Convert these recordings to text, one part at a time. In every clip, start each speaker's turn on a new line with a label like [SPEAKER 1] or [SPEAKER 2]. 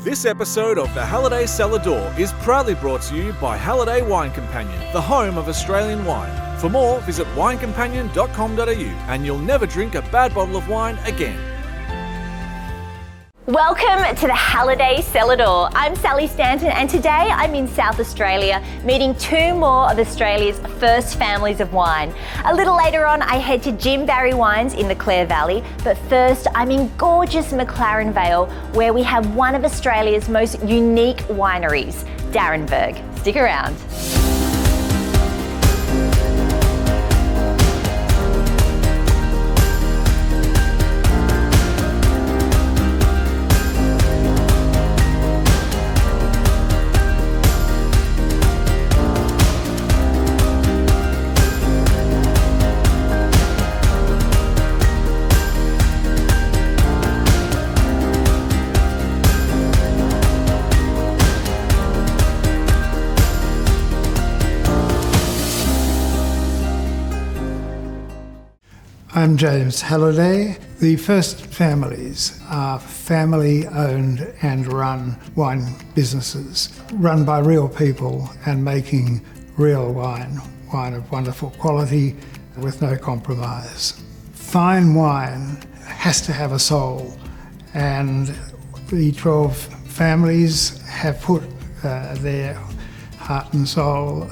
[SPEAKER 1] This episode of the Halliday Cellar Door is proudly brought to you by Halliday Wine Companion, the home of Australian wine. For more, visit winecompanion.com.au and you'll never drink a bad bottle of wine again.
[SPEAKER 2] Welcome to the Halliday Cellar Door. I'm Sally Stanton and today I'm in South Australia meeting two more of Australia's first families of wine. A little later on I head to Jim Barry Wines in the Clare Valley, but first I'm in gorgeous McLaren Vale where we have one of Australia's most unique wineries, Darrenburg. Stick around.
[SPEAKER 3] I'm James Halliday. The first families are family-owned and run wine businesses, run by real people and making real wine of wonderful quality with no compromise. Fine wine has to have a soul, and the 12 families have put their heart and soul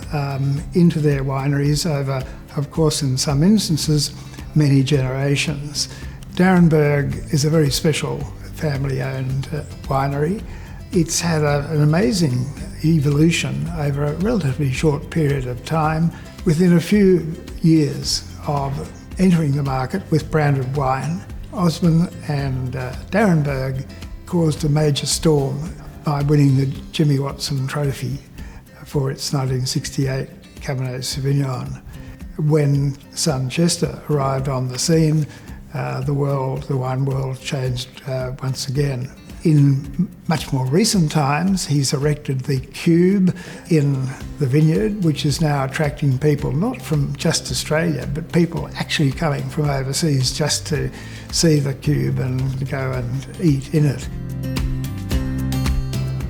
[SPEAKER 3] into their wineries over, of course, in some instances, many generations. Darrenburg is a very special family-owned winery. It's had an amazing evolution over a relatively short period of time. Within a few years of entering the market with branded wine, Osborne and Darrenburg caused a major storm by winning the Jimmy Watson Trophy for its 1968 Cabernet Sauvignon. When son Chester arrived on the scene, the wine world changed once again. In much more recent times, he's erected the Cube in the vineyard, which is now attracting people not from just Australia, but people actually coming from overseas just to see the Cube and go and eat in it.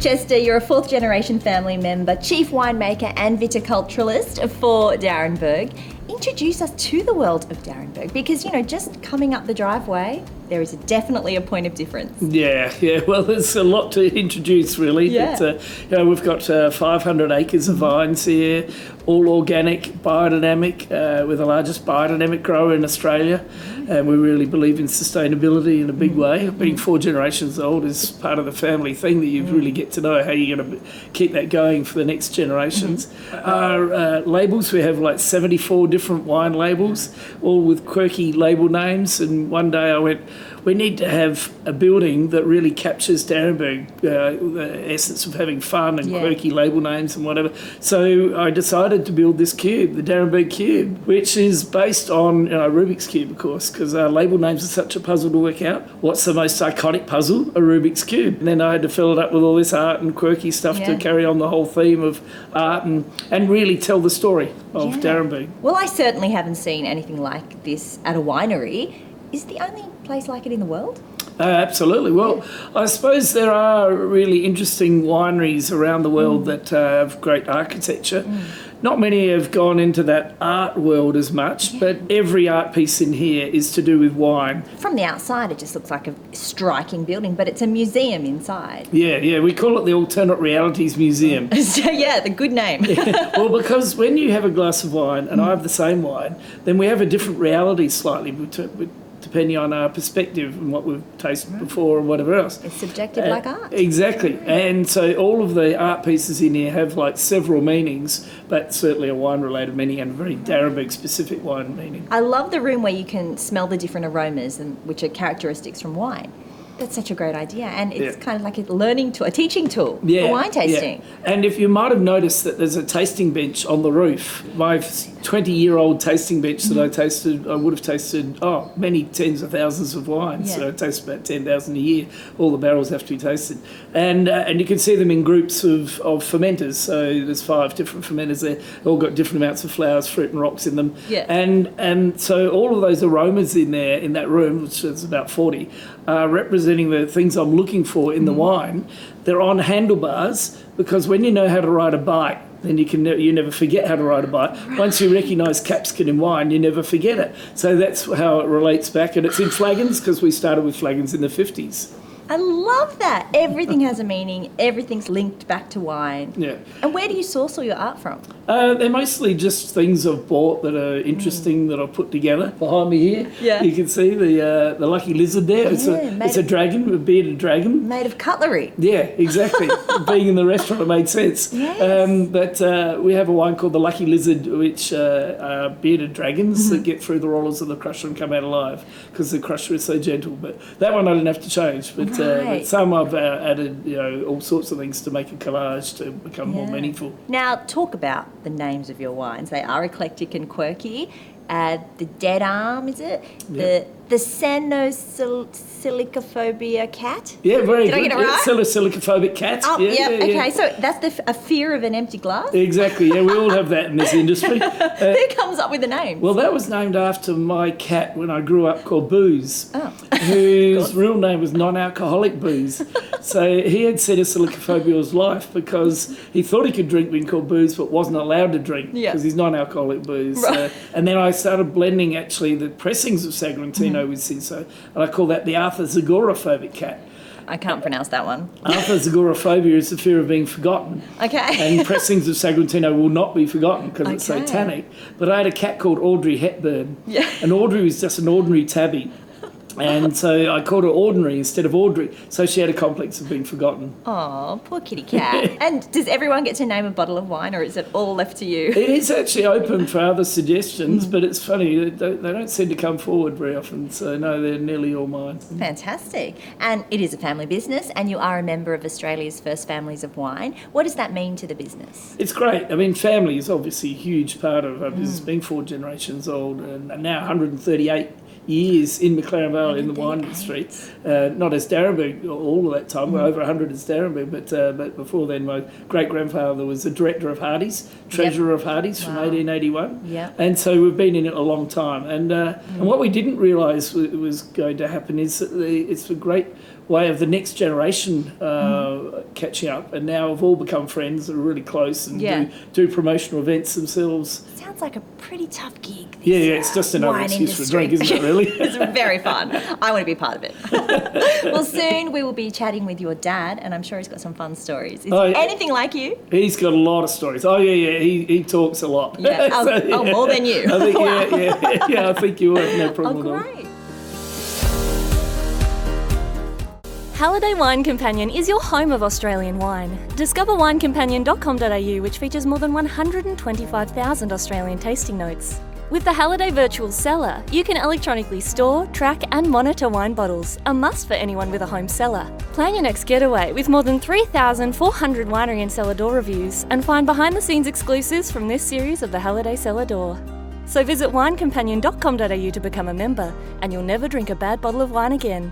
[SPEAKER 2] Chester, you're a fourth generation family member, chief winemaker and viticulturalist for Darrenburg. Introduce us to the world of Darrenburg because, just coming up the driveway, there is definitely a point of difference.
[SPEAKER 4] Yeah. Well, there's a lot to introduce, really.
[SPEAKER 2] Yeah.
[SPEAKER 4] We've got 500 acres of vines here, all organic, biodynamic. We're the largest biodynamic grower in Australia, and we really believe in sustainability in a big way. Being 4 generations old is part of the family thing that you really get to know how you're going to keep that going for the next generations. Our labels, we have like 74 different wine labels, all with quirky label names, and one day I went, we need to have a building that really captures Darrenburg, the essence of having fun and quirky label names and whatever. So I decided to build this cube, the Darrenburg Cube, which is based on Rubik's Cube, of course, because our label names are such a puzzle to work out. What's the most iconic puzzle? A Rubik's Cube. And then I had to fill it up with all this art and quirky stuff to carry on the whole theme of art and really tell the story of Darrenburg.
[SPEAKER 2] Well, I certainly haven't seen anything like this at a winery. Is it the only place like it in the world?
[SPEAKER 4] Absolutely. Well, I suppose there are really interesting wineries around the world that have great architecture. Not many have gone into that art world as much, but every art piece in here is to do with wine.
[SPEAKER 2] From the outside, it just looks like a striking building, but it's a museum inside.
[SPEAKER 4] Yeah. We call it the Alternate Realities Museum.
[SPEAKER 2] The good name.
[SPEAKER 4] Well, because when you have a glass of wine, and I have the same wine, then we have a different reality slightly depending on our perspective and what we've tasted before or whatever else.
[SPEAKER 2] It's subjective like art.
[SPEAKER 4] Exactly. And so all of the art pieces in here have like several meanings, but certainly a wine-related meaning and a very Darrenburg-specific wine meaning.
[SPEAKER 2] I love the room where you can smell the different aromas which are characteristics from wine. That's such a great idea, and it's kind of like a teaching tool for wine tasting.
[SPEAKER 4] And if you might have noticed that there's a tasting bench on the roof, my 20-year-old tasting bench that I would have tasted many tens of thousands of wines. So I taste about 10,000 a year. All the barrels have to be tasted, and you can see them in groups of fermenters. So there's 5 different fermenters there. They've all got different amounts of flowers, fruit, and rocks in them.
[SPEAKER 2] Yeah.
[SPEAKER 4] And so all of those aromas in there in that room, which is about 40, are representing the things I'm looking for in the wine. They're on handlebars because when you know how to ride a bike, then you never forget how to ride a bike. Right. Once you recognise capsicum in wine, you never forget it. So that's how it relates back. And it's in flagons because we started with flagons in the 50s.
[SPEAKER 2] I love that. Everything has a meaning. Everything's linked back to wine.
[SPEAKER 4] Yeah.
[SPEAKER 2] And where do you source all your art from?
[SPEAKER 4] They're mostly just things I've bought that are interesting that I've put together. Behind me here, you can see the lucky lizard there. It's a dragon, a bearded dragon.
[SPEAKER 2] Made of cutlery.
[SPEAKER 4] Yeah, exactly. Being in the restaurant, it made sense.
[SPEAKER 2] Yes.
[SPEAKER 4] But we have a wine called the Lucky Lizard, which are bearded dragons that get through the rollers of the crusher and come out alive because the crusher is so gentle. But that one I didn't have to change. But some I've added, all sorts of things to make a collage to become more meaningful.
[SPEAKER 2] Now, talk about the names of your wines. They are eclectic and quirky. The Dead Arm, is it?
[SPEAKER 4] Yep.
[SPEAKER 2] The Salicylicophobia cat?
[SPEAKER 4] Yeah, very
[SPEAKER 2] Did
[SPEAKER 4] good.
[SPEAKER 2] I get it right?
[SPEAKER 4] Salicylicophobia cat.
[SPEAKER 2] Oh,
[SPEAKER 4] yeah.
[SPEAKER 2] Okay, so that's a fear of an empty glass?
[SPEAKER 4] Exactly, yeah, we all have that in this industry.
[SPEAKER 2] Who comes up with the name?
[SPEAKER 4] Well, that was named after my cat when I grew up called Booze,
[SPEAKER 2] Oh.
[SPEAKER 4] whose real name was non-alcoholic Booze. So he had salicylicophobia all his life because he thought he could drink being called Booze but wasn't allowed to drink because he's non-alcoholic Booze.
[SPEAKER 2] Right.
[SPEAKER 4] And then I started blending actually the pressings of Sagrantino with Cinsault, and I call that the Arthur Zagoraphobic cat.
[SPEAKER 2] I can't pronounce that one.
[SPEAKER 4] Arthur Zagoraphobia is the fear of being forgotten.
[SPEAKER 2] Okay.
[SPEAKER 4] And pressings of Sagrantino will not be forgotten because it's satanic. But I had a cat called Audrey Hepburn.
[SPEAKER 2] Yeah.
[SPEAKER 4] And Audrey was just an ordinary tabby. And so I called her Ordinary instead of Audrey. So she had a complex of being forgotten.
[SPEAKER 2] Oh, poor kitty cat. And does everyone get to name a bottle of wine, or is it all left to you?
[SPEAKER 4] It is actually open for other suggestions, but it's funny, they don't seem to come forward very often. So no, they're nearly all mine.
[SPEAKER 2] Fantastic. And it is a family business, and you are a member of Australia's First Families of Wine. What does that mean to the business?
[SPEAKER 4] It's great. I mean, family is obviously a huge part of our business, being 4 generations old and now 138 years in McLaren Vale in the wine industry. Not as Darrenberg all of that time, we're over 100 as Darrenberg, but before then my great-grandfather was the director of Hardy's, treasurer of Hardy's from 1881.
[SPEAKER 2] Yep.
[SPEAKER 4] And so we've been in it a long time. And what we didn't realise was going to happen is that it's a great way of the next generation catching up, and now have all become friends that are really close and do promotional events themselves.
[SPEAKER 2] Sounds like a pretty tough gig.
[SPEAKER 4] Yeah, it's just another excuse for a drink, isn't it, really?
[SPEAKER 2] It's very fun. I want to be part of it. Well, soon we will be chatting with your dad, and I'm sure he's got some fun stories. Is he anything like you?
[SPEAKER 4] He's got a lot of stories. Oh, yeah, he talks a lot.
[SPEAKER 2] Yeah. Oh, more than you.
[SPEAKER 4] I think, I think you will have no problem at all.
[SPEAKER 2] Great.
[SPEAKER 5] Halliday Wine Companion is your home of Australian wine. Discover winecompanion.com.au, which features more than 125,000 Australian tasting notes. With the Halliday Virtual Cellar, you can electronically store, track and monitor wine bottles, a must for anyone with a home cellar. Plan your next getaway with more than 3,400 winery and cellar door reviews, and find behind-the-scenes exclusives from this series of the Halliday Cellar Door. So visit winecompanion.com.au to become a member, and you'll never drink a bad bottle of wine again.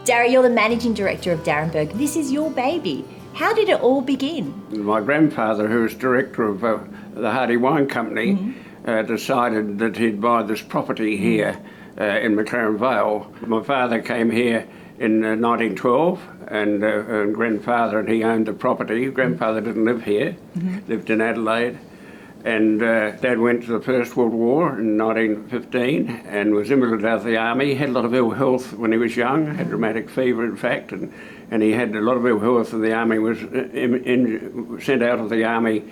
[SPEAKER 2] Darren, you're the managing director of Darrenberg. This is your baby. How did it all begin?
[SPEAKER 6] My grandfather, who was director of the Halliday Wine Company, decided that he'd buy this property here in McLaren Vale. My father came here in 1912, and grandfather and he owned the property. Grandfather didn't live here, lived in Adelaide. And Dad went to the First World War in 1915 and was enlisted out of the army. He had a lot of ill health when he was young, had rheumatic fever in fact, and he had a lot of ill health, and the army was sent out of the army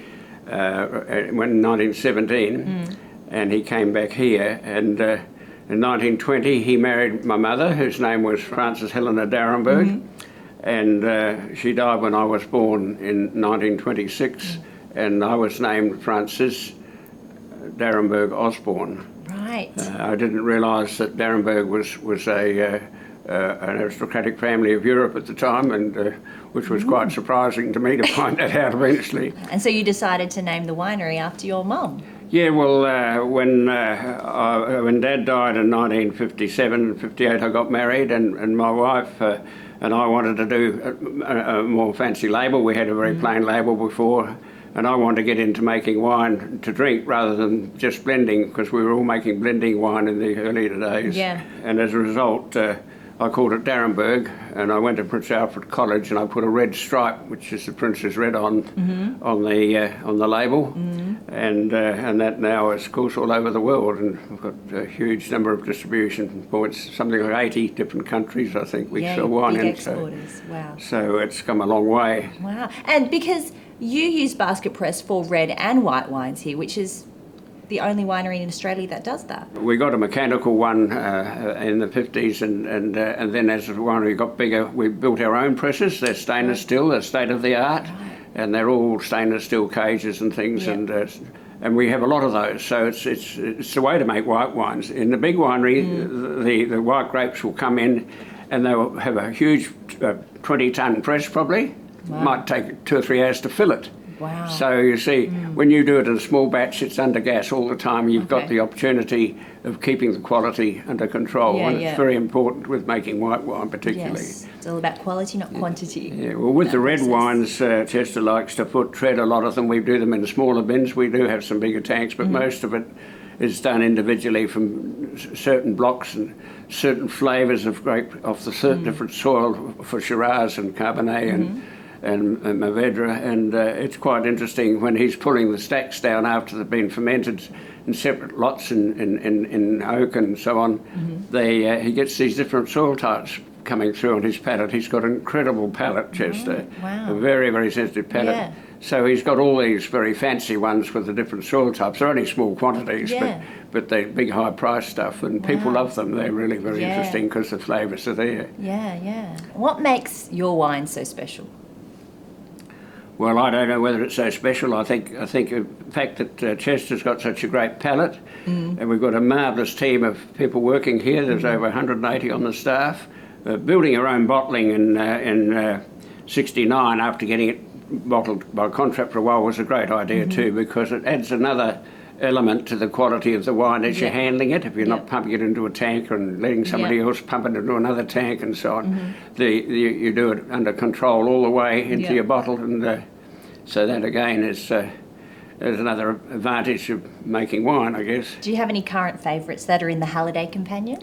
[SPEAKER 6] in 1917, and he came back here. And in 1920 he married my mother, whose name was Frances Helena Darrenberg, and she died when I was born in 1926. And I was named Francis D'Arenberg Osborne.
[SPEAKER 2] Right.
[SPEAKER 6] I didn't realise that D'Arenberg was an aristocratic family of Europe at the time, and which was quite surprising to me to find that out eventually.
[SPEAKER 2] And so you decided to name the winery after your mum?
[SPEAKER 6] Yeah, well, when Dad died in 1957, 58, I got married, and my wife and I wanted to do a more fancy label. We had a very plain label before, and I wanted to get into making wine to drink rather than just blending, because we were all making blending wine in the earlier days.
[SPEAKER 2] Yeah.
[SPEAKER 6] And as a result, I called it D'Arenberg, and I went to Prince Alfred College, and I put a red stripe, which is the Prince's Red, on the label, and that now is, of course, all over the world, and we've got a huge number of distribution points, something like 80 different countries, I think, we sell wine
[SPEAKER 2] big
[SPEAKER 6] in.
[SPEAKER 2] exporters. Wow.
[SPEAKER 6] So it's come a long way.
[SPEAKER 2] Wow. And because you use basket press for red and white wines here, which is the only winery in Australia that does that.
[SPEAKER 6] We got a mechanical one in the 50s, and then as the winery got bigger, we built our own presses. They're stainless steel, they're state of the art, and they're all stainless steel cages and things, and we have a lot of those. So it's the way to make white wines. In the big winery, the white grapes will come in, and they'll have a huge 20-ton press probably. Might take 2 or 3 hours to fill it.
[SPEAKER 2] Wow.
[SPEAKER 6] So you see, when you do it in a small batch, it's under gas all the time. You've got the opportunity of keeping the quality under control, and it's very important with making white wine particularly.
[SPEAKER 2] Yes, it's all about quality, not quantity.
[SPEAKER 6] Yeah, well, with the red wines, Chester likes to tread a lot of them. We do them in smaller bins. We do have some bigger tanks, but most of it is done individually from certain blocks and certain flavours of grape off the certain different soil for Shiraz and Cabernet and Mourvedre, and it's quite interesting when he's pulling the stacks down after they've been fermented in separate lots in oak and so on. He gets these different soil types coming through on his palate. He's got an incredible palate, Chester.
[SPEAKER 2] Wow.
[SPEAKER 6] A very, very sensitive palate.
[SPEAKER 2] Yeah.
[SPEAKER 6] So he's got all these very fancy ones with the different soil types. They're only small quantities, but they're big high price stuff, and people love them. They're really very interesting because the flavours are there.
[SPEAKER 2] Yeah. What makes your wine so special?
[SPEAKER 6] Well, I don't know whether it's so special. I think the fact that Chester's got such a great palate, and we've got a marvellous team of people working here. There's over 180 on the staff. Building our own bottling in '69 after getting it bottled by contract for a while was a great idea too, because it adds another element to the quality of the wine as you're handling it. If you're not pumping it into a tank and letting somebody else pump it into another tank and so on, you do it under control all the way into your bottle, and so that again is another advantage of making wine, I guess.
[SPEAKER 2] Do you have any current favourites that are in the Halliday Companion?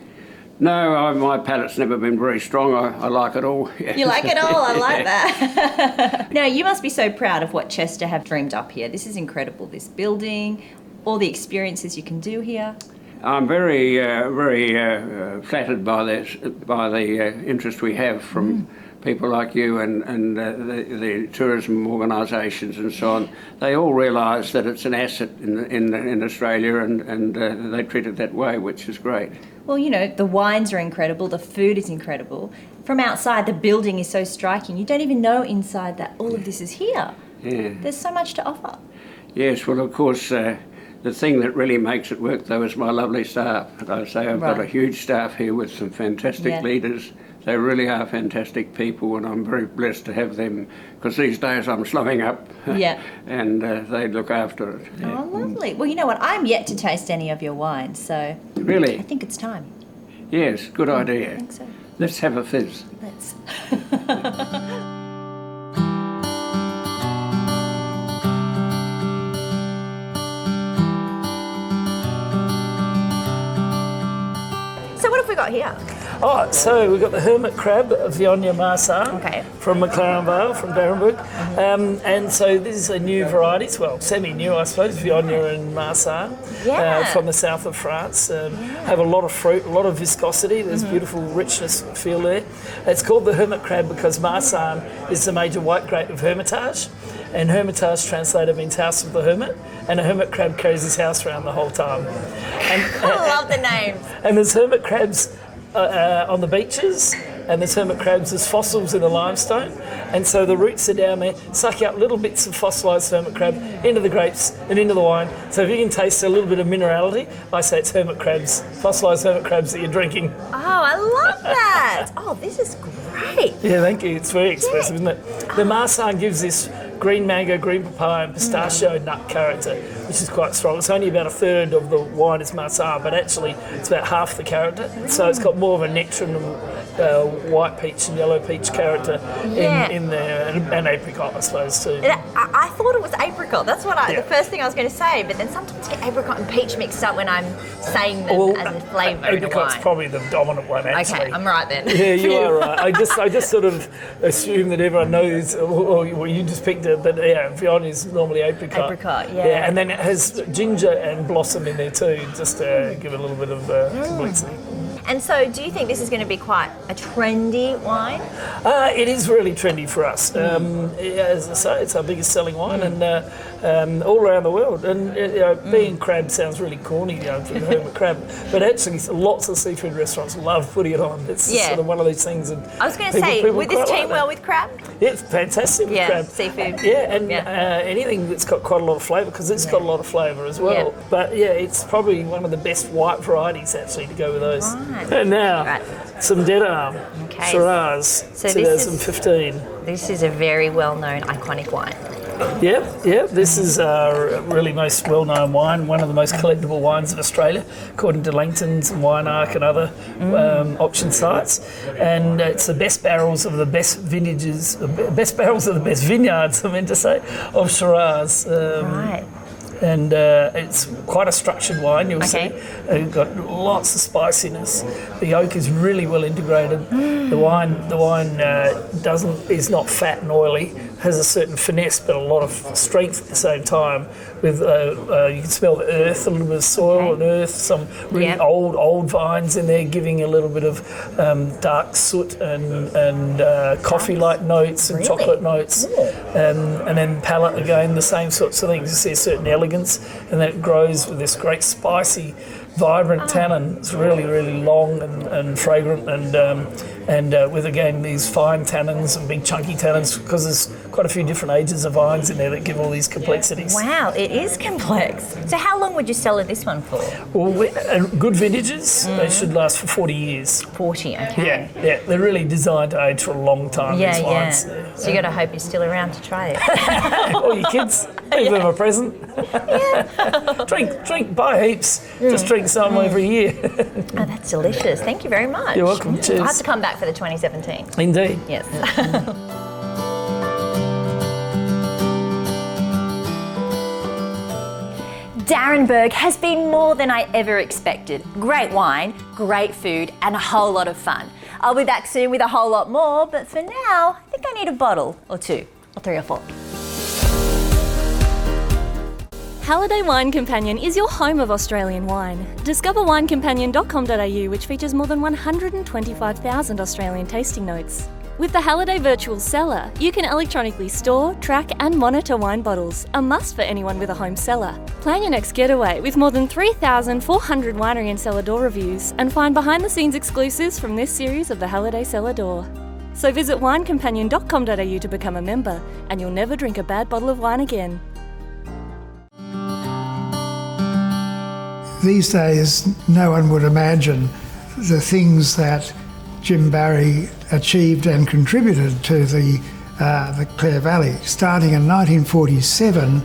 [SPEAKER 6] No, my palate's never been very strong. I like it all.
[SPEAKER 2] You like it all? I like that. Now, you must be so proud of what Chester have dreamed up here. This is incredible, this building, all the experiences you can do here.
[SPEAKER 6] I'm very flattered by the interest we have from people like you and the tourism organisations and so on. They all realise that it's an asset in Australia, and they treat it that way, which is great.
[SPEAKER 2] Well, you know, the wines are incredible, the food is incredible. From outside, the building is so striking. You don't even know inside that all of this is here.
[SPEAKER 6] Yeah.
[SPEAKER 2] There's so much to offer.
[SPEAKER 6] Yes, well, of course, the thing that really makes it work, though, is my lovely staff. I say I've got a huge staff here with some fantastic leaders. They really are fantastic people, and I'm very blessed to have them, because these days I'm slumming up, and they look after it. Yeah.
[SPEAKER 2] Oh, lovely. Well, you know what? I'm yet to taste any of your wines, so
[SPEAKER 6] really,
[SPEAKER 2] I think it's time.
[SPEAKER 6] Yes, good idea.
[SPEAKER 2] I think so.
[SPEAKER 6] Let's have a fizz.
[SPEAKER 2] Let's. So what have we got here?
[SPEAKER 4] Oh, so we've got the Hermit Crab of Viognier Marsan from McLaren Vale, from D'Arenberg. And so this is a new varieties, well, semi-new, I suppose, Viognier and Marsan from the south of France. Have a lot of fruit, a lot of viscosity. There's beautiful richness feel there. It's called the Hermit Crab because Marsan is the major white grape of Hermitage. And Hermitage translated means house of the hermit, and a hermit crab carries his house around the whole time. And,
[SPEAKER 2] I love the names.
[SPEAKER 4] And there's hermit crabs on the beaches, and there's hermit crabs as fossils in the limestone, and so the roots are down there, sucking up little bits of fossilised hermit crab into the grapes and into the wine. So if you can taste a little bit of minerality, I say it's hermit crabs, fossilised hermit crabs that you're drinking.
[SPEAKER 2] Oh, I love that. Oh, this is great.
[SPEAKER 4] Yeah, thank you. It's very expressive, isn't it? The Marsanne gives this green mango, green papaya and pistachio nut character, which is quite strong. It's only about a third of the wine is Marsanne, but actually it's about half the character. So it's got more of a nectarine and white peach and yellow peach character in there, and apricot, I suppose, too.
[SPEAKER 2] I thought it was apricot. That's what the first thing I was going to say, but then sometimes I get apricot and peach mixed up when I'm saying them as a flavour in a
[SPEAKER 4] Apricot's
[SPEAKER 2] wine.
[SPEAKER 4] probably the dominant one, actually.
[SPEAKER 2] Okay, I'm right then.
[SPEAKER 4] Yeah, you are right. I just sort of assume that everyone knows, or you just picked it, but yeah, Vion is normally apricot.
[SPEAKER 2] Apricot, yeah.
[SPEAKER 4] Yeah, and then it has ginger and blossom in there too, just to give it a little bit of complexity.
[SPEAKER 2] And so do you think this is going to be quite a trendy wine?
[SPEAKER 4] It is really trendy for us. As I say, it's our biggest selling wine, and all around the world. And being crab sounds really corny, for the hermit crab, but actually lots of seafood restaurants love putting it on. It's sort of one of these things. And
[SPEAKER 2] I was going to say, would this team well with crab?
[SPEAKER 4] Yeah, it's fantastic with crab.
[SPEAKER 2] Seafood.
[SPEAKER 4] And anything that's got quite a lot of flavour, because it's got a lot of flavour as well.
[SPEAKER 2] Yeah.
[SPEAKER 4] But yeah, it's probably one of the best white varieties actually to go with those.
[SPEAKER 2] Right.
[SPEAKER 4] And now, some Dead Arm, Shiraz,
[SPEAKER 2] So
[SPEAKER 4] 2015.
[SPEAKER 2] This is a very well-known, iconic wine.
[SPEAKER 4] Yep. This is a really most well-known wine, one of the most collectible wines of Australia, according to Langton's and Wine Arc and other auction sites. And it's the best barrels of the best vintages, best barrels of the best vineyards, I meant to say, of Shiraz.
[SPEAKER 2] Right.
[SPEAKER 4] And it's quite a structured wine, you'll see. It's got lots of spiciness. The oak is really well integrated. The wine is not fat and oily, has a certain finesse but a lot of strength at the same time. With you can smell the earth, a little bit of soil and earth, some really old vines in there, giving a little bit of dark soot and coffee-like notes and chocolate notes. And then palate again, the same sorts of things. You see a certain elegance, and then it grows with this great spicy, vibrant tannin. It's really, really long and fragrant, and with again these fine tannins and big chunky tannins, because there's quite a few different ages of vines in there that give all these complexities.
[SPEAKER 2] Wow, it is complex. So how long would you sell this one for?
[SPEAKER 4] Well, good vintages, they should last for 40 years.
[SPEAKER 2] 40, okay.
[SPEAKER 4] Yeah, they're really designed to age for a long time, these wines.
[SPEAKER 2] So you got to hope you're still around to try it.
[SPEAKER 4] Or your kids, give them a present. Drink, buy heaps. Just drink some every year.
[SPEAKER 2] Oh, that's delicious. Thank you very much.
[SPEAKER 4] You're welcome. Cheers.
[SPEAKER 2] I'll have to come back for the 2017.
[SPEAKER 4] Indeed.
[SPEAKER 2] Yes. Darrenburg has been more than I ever expected. Great wine, great food, and a whole lot of fun. I'll be back soon with a whole lot more, but for now, I think I need a bottle or two, or three or four.
[SPEAKER 5] Halliday Wine Companion is your home of Australian wine. Discover winecompanion.com.au, which features more than 125,000 Australian tasting notes. With the Halliday Virtual Cellar, you can electronically store, track and monitor wine bottles, a must for anyone with a home cellar. Plan your next getaway with more than 3,400 winery and cellar door reviews, and find behind-the-scenes exclusives from this series of the Halliday Cellar Door. So visit winecompanion.com.au to become a member, and you'll never drink a bad bottle of wine again.
[SPEAKER 3] These days, no one would imagine the things that Jim Barry achieved and contributed to the Clare Valley. Starting in 1947,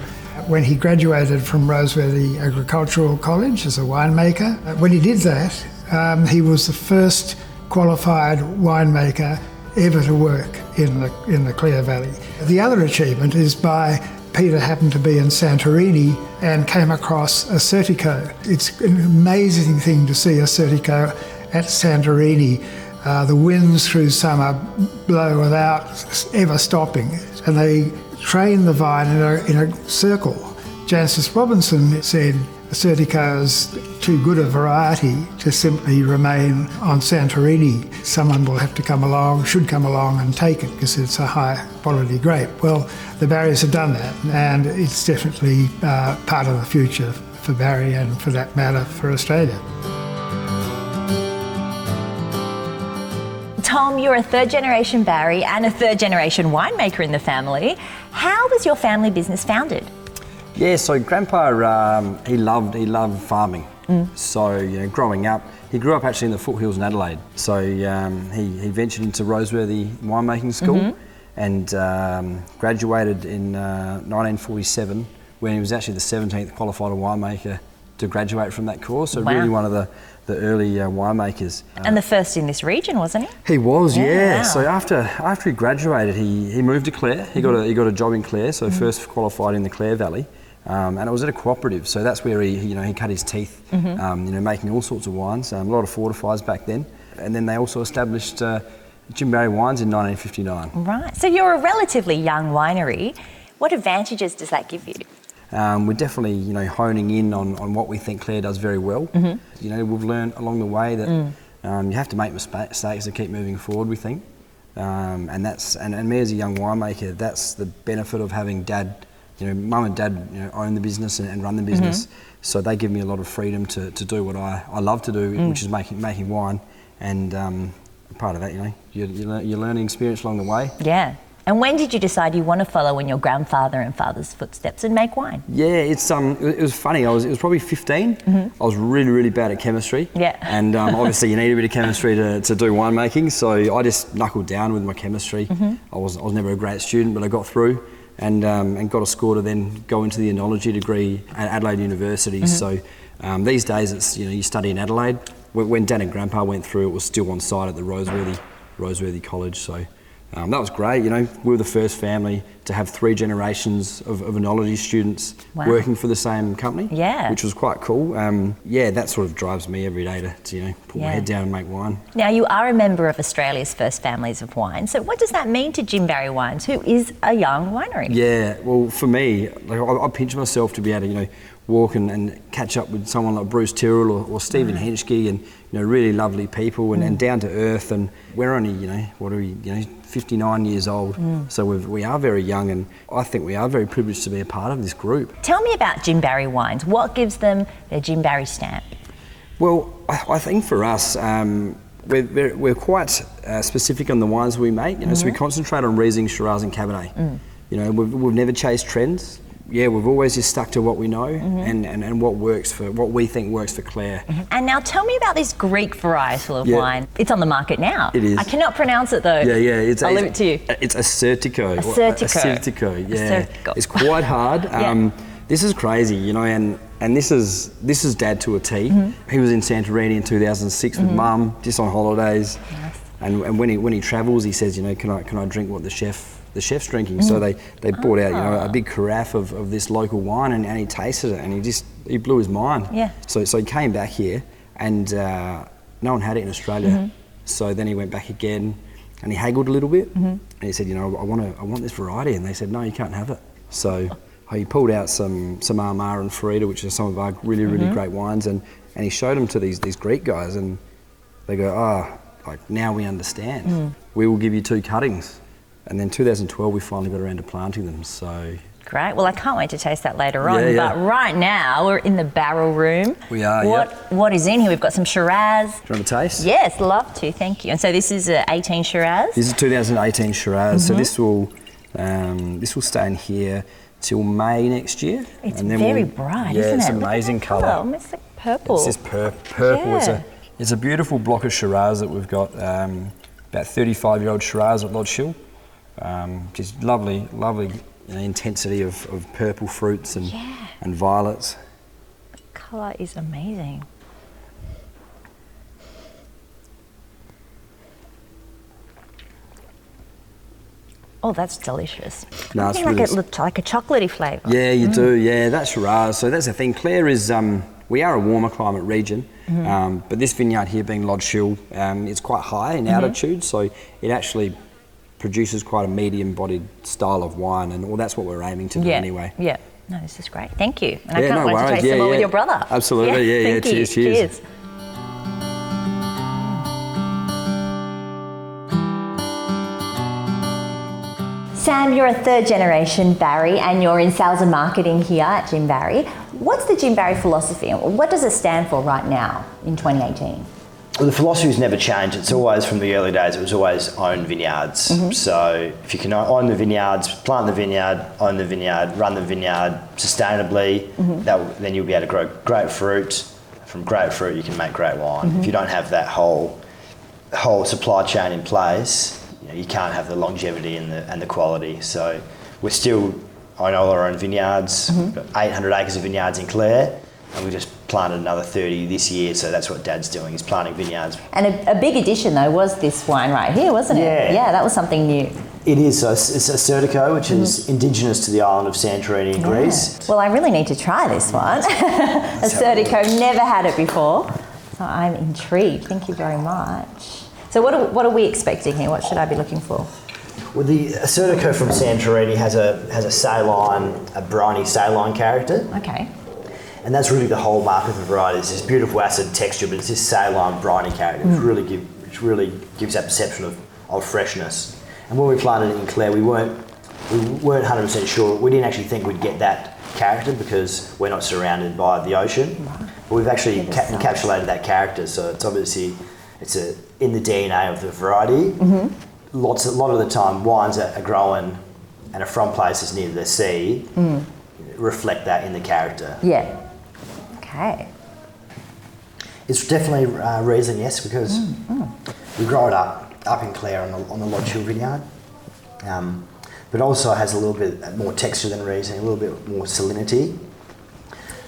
[SPEAKER 3] when he graduated from Rosevalley Agricultural College as a winemaker. When he did that, he was the first qualified winemaker ever to work in the Clare Valley. The other achievement is by Peter happened to be in Santorini and came across a Certico. It's an amazing thing to see a Certico at Santorini. The winds through summer blow without ever stopping, and they train the vine in a circle. Jancis Robinson said the Certico is too good a variety to simply remain on Santorini. Someone will have to should come along and take it because it's a high quality grape. Well, the Barrys have done that, and it's definitely part of the future for Barry and, for that matter, for Australia.
[SPEAKER 2] Tom, you're a third generation Barry and a third generation winemaker in the family. How was your family business founded?
[SPEAKER 7] Yeah, so Grandpa, he loved farming. So, growing up, he grew up actually in the foothills in Adelaide. So he ventured into Roseworthy winemaking school and graduated in 1947 when he was actually the 17th qualified winemaker to graduate from that course. So really one of the early winemakers.
[SPEAKER 2] And the first in this region, wasn't he?
[SPEAKER 7] He was, yeah.
[SPEAKER 2] Wow.
[SPEAKER 7] So after he graduated, he moved to Clare. He got a job in Clare, so first qualified in the Clare Valley. And it was at a cooperative, so that's where he cut his teeth, making all sorts of wines, a lot of fortifiers back then. And then they also established Jim Barry Wines in 1959.
[SPEAKER 2] Right, so you're a relatively young winery. What advantages does that give you?
[SPEAKER 7] We're definitely, honing in on what we think Clare does very well. We've learned along the way that you have to make mistakes to keep moving forward, we think. And me as a young winemaker, that's the benefit of having Dad. Mum and Dad own the business and run the business, so they give me a lot of freedom to do what I love to do, which is making wine. And part of that, you're learning experience along the way.
[SPEAKER 2] Yeah. And when did you decide you want to follow in your grandfather and father's footsteps and make wine?
[SPEAKER 7] Yeah, it was funny. It was probably 15. I was really, really bad at chemistry. Yeah. And obviously you need a bit of chemistry to do winemaking, so I just knuckled down with my chemistry. I was never a great student, but I got through. And got a score to then go into the enology degree at Adelaide University. So these days it's you study in Adelaide. When Dad and Grandpa went through, it was still on site at the Roseworthy College. So that was great. We were the first family to have 3 generations of enology students working for the same company. Yeah, which was quite cool. That sort of drives me every day to put my head down and make wine.
[SPEAKER 2] Now you are a member of Australia's first families of wine. So what does that mean to Jim Barry Wines, who is a young winery?
[SPEAKER 7] Yeah, well for me, I pinch myself to be able to walk and catch up with someone like Bruce Tyrrell or Stephen Henschke, and really lovely people and down to earth. And we're only 59 years old, so we are very young, and I think we are very privileged to be a part of this group.
[SPEAKER 2] Tell me about Jim Barry Wines. What gives them their Jim Barry stamp?
[SPEAKER 7] Well, I think for us, we're quite specific on the wines we make. So we concentrate on Riesling, Shiraz, and Cabernet. We've never chased trends. Yeah, we've always just stuck to what we know and what we think works for Clare.
[SPEAKER 2] And now tell me about this Greek varietal of wine. It's on the market now.
[SPEAKER 7] It is.
[SPEAKER 2] I cannot pronounce it though.
[SPEAKER 7] Yeah.
[SPEAKER 2] I'll leave it to you.
[SPEAKER 7] It's Assertico.
[SPEAKER 2] Assertico.
[SPEAKER 7] Yeah. It's quite hard. This is crazy, and this is Dad to a T. He was in Santorini in 2006 with Mum, just on holidays. Yes. And when he travels, he says, can I drink what the chef's drinking? So they brought out a big carafe of this local wine, and he tasted it, and he blew his mind. Yeah. So he came back here, and no one had it in Australia. So then he went back again, and he haggled a little bit, and he said, I want this variety, and they said, no, you can't have it. So he pulled out some Armagh and Farida, which are some of our really, really great wines, and he showed them to these Greek guys, and they go, now we understand. We will give you 2 cuttings. And then 2012, we finally got around to planting them, so...
[SPEAKER 2] Great. Well, I can't wait to taste that later on. But right now, we're in the barrel room.
[SPEAKER 7] We are,
[SPEAKER 2] What is in here? We've got some Shiraz.
[SPEAKER 7] Do you want to taste?
[SPEAKER 2] Yes, love to. Thank you. And so this is 18 Shiraz?
[SPEAKER 7] This is 2018 Shiraz. So this will stay in here till May next year.
[SPEAKER 2] It's very bright, isn't it?
[SPEAKER 7] Yeah, it's amazing colour.
[SPEAKER 2] It's like purple.
[SPEAKER 7] It's this purple. Yeah. It's a beautiful block of Shiraz that we've got, about 35-year-old Shiraz at Lodge Hill. Just lovely intensity of purple fruits and violets.
[SPEAKER 2] The colour is amazing. Oh, that's delicious.
[SPEAKER 7] No,
[SPEAKER 2] I think it looked like a chocolatey flavour.
[SPEAKER 7] Yeah, you do. Yeah, that's Shiraz. So that's the thing. Clare is we are a warmer climate region, but this vineyard here, being Lodge Hill, it's quite high in altitude, so it actually produces quite a medium-bodied style of wine, and that's what we're aiming to do anyway. Yeah.
[SPEAKER 2] No, this is great. Thank you. And I can't wait to taste some more with your brother.
[SPEAKER 7] Absolutely. Yeah. Cheers.
[SPEAKER 2] Sam, you're a third generation Barry, and you're in sales and marketing here at Jim Barry. What's the Jim Barry philosophy, and what does it stand for right now in 2018?
[SPEAKER 8] Well, the philosophy's never changed. It's always, from the early days, it was always own vineyards. So if you can own the vineyards, plant the vineyard, own the vineyard, run the vineyard sustainably, then you'll be able to grow great fruit. From great fruit, you can make great wine. If you don't have that whole supply chain in place, you can't have the longevity and the quality. So we're still own all our own vineyards. We've got 800 acres of vineyards in Clare, and we just planted another 30 this year. So that's what Dad's doing, is planting vineyards.
[SPEAKER 2] And a big addition though was this wine right here, wasn't it?
[SPEAKER 8] Yeah,
[SPEAKER 2] that was something new.
[SPEAKER 8] It is. So it's a Sertico, which is indigenous to the island of Santorini in Greece.
[SPEAKER 2] Well, I really need to try this one. A Sertico, never had it before, so I'm intrigued. Thank you very much. So what are we expecting here? What should I be looking for?
[SPEAKER 8] Well, the Sertico from Santorini has a saline, a briny saline character.
[SPEAKER 2] Okay.
[SPEAKER 8] And that's really the hallmark of the variety. It's this beautiful acid texture, but it's this saline, briny character, which really gives that perception of freshness. And when we planted it in Clare, we weren't 100% sure. We didn't actually think we'd get that character because we're not surrounded by the ocean. But we've actually encapsulated that character, so it's obviously in the DNA of the variety. A lot of the time, wines that are grown and are from places near the sea reflect that in the character.
[SPEAKER 2] Yeah. Okay.
[SPEAKER 8] It's definitely Riesling, yes, because we grow it up in Clare on the Lodge Hill vineyard, but also has a little bit more texture than Riesling, a little bit more salinity.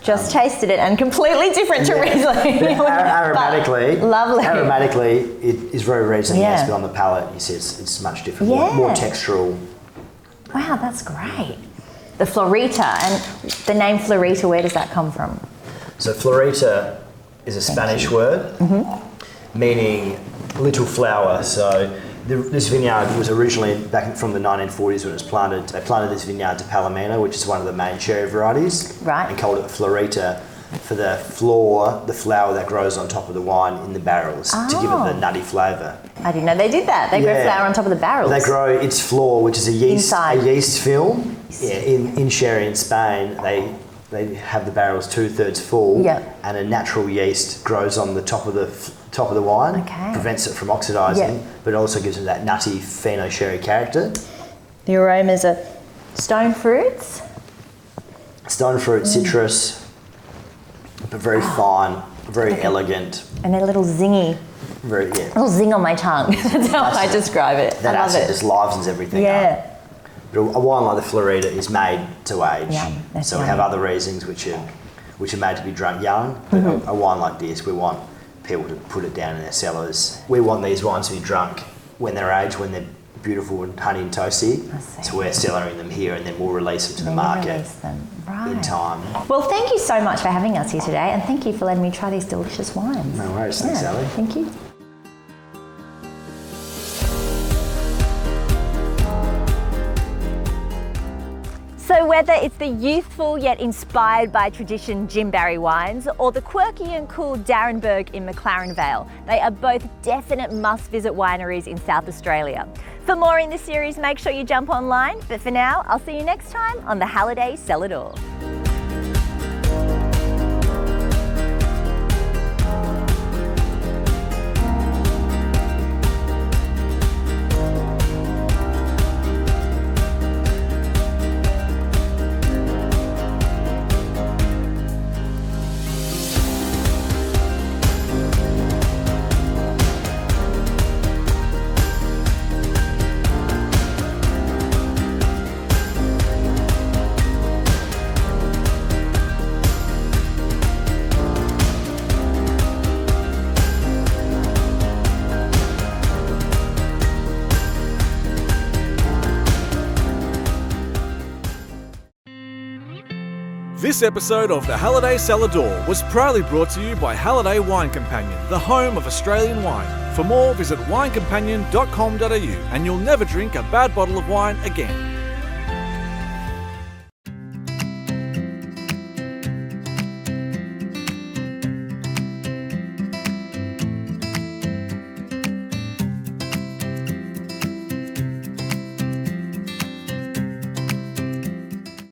[SPEAKER 2] Just tasted it, and completely different to Riesling.
[SPEAKER 8] Aromatically,
[SPEAKER 2] lovely.
[SPEAKER 8] Aromatically, it is very Riesling, yes, but on the palate, you see it's much different, more textural.
[SPEAKER 2] Wow, that's great. The Florita, and the name Florita, where does that come from?
[SPEAKER 8] So Florita is a Spanish word, meaning little flower. So this vineyard was originally back from the 1940s when it was planted. They planted this vineyard to Palomino, which is one of the main cherry varieties, and called it Florita for the flower that grows on top of the wine in the barrels to give it the nutty flavour.
[SPEAKER 2] I didn't know they did that. They grow flour on top of the barrels.
[SPEAKER 8] They grow its floor, which is a yeast film. Yeah, in sherry in Spain, they have the barrels 2/3 full, and a natural yeast grows on the top of the wine, prevents it from oxidising, but also gives it that nutty Fino sherry character.
[SPEAKER 2] The aromas are stone fruits?
[SPEAKER 8] Stone fruit, citrus, but very fine, very elegant.
[SPEAKER 2] And a little zingy. A little zing on my tongue. That's how I describe it.
[SPEAKER 8] That
[SPEAKER 2] I love
[SPEAKER 8] acid
[SPEAKER 2] it.
[SPEAKER 8] just livens everything up. But a wine like the Florida is made to age. So we have other Rieslings which are made to be drunk young, but a wine like this, we want people to put it down in their cellars. We want these wines to be drunk when they're aged, when they're beautiful and honey and toasty. So we're cellaring them here, and then we'll release them to the market in time.
[SPEAKER 2] Well, thank you so much for having us here today, and thank you for letting me try these delicious wines.
[SPEAKER 8] No worries, thanks, Sally.
[SPEAKER 2] Thank you. So whether it's the youthful yet inspired by tradition Jim Barry wines, or the quirky and cool Darrenberg in McLaren Vale, they are both definite must-visit wineries in South Australia. For more in this series, make sure you jump online, but for now, I'll see you next time on the Halliday Cellar Door.
[SPEAKER 1] This episode of the Halliday Cellar Door was proudly brought to you by Halliday Wine Companion, the home of Australian wine. For more, visit winecompanion.com.au and you'll never drink a bad bottle of wine again.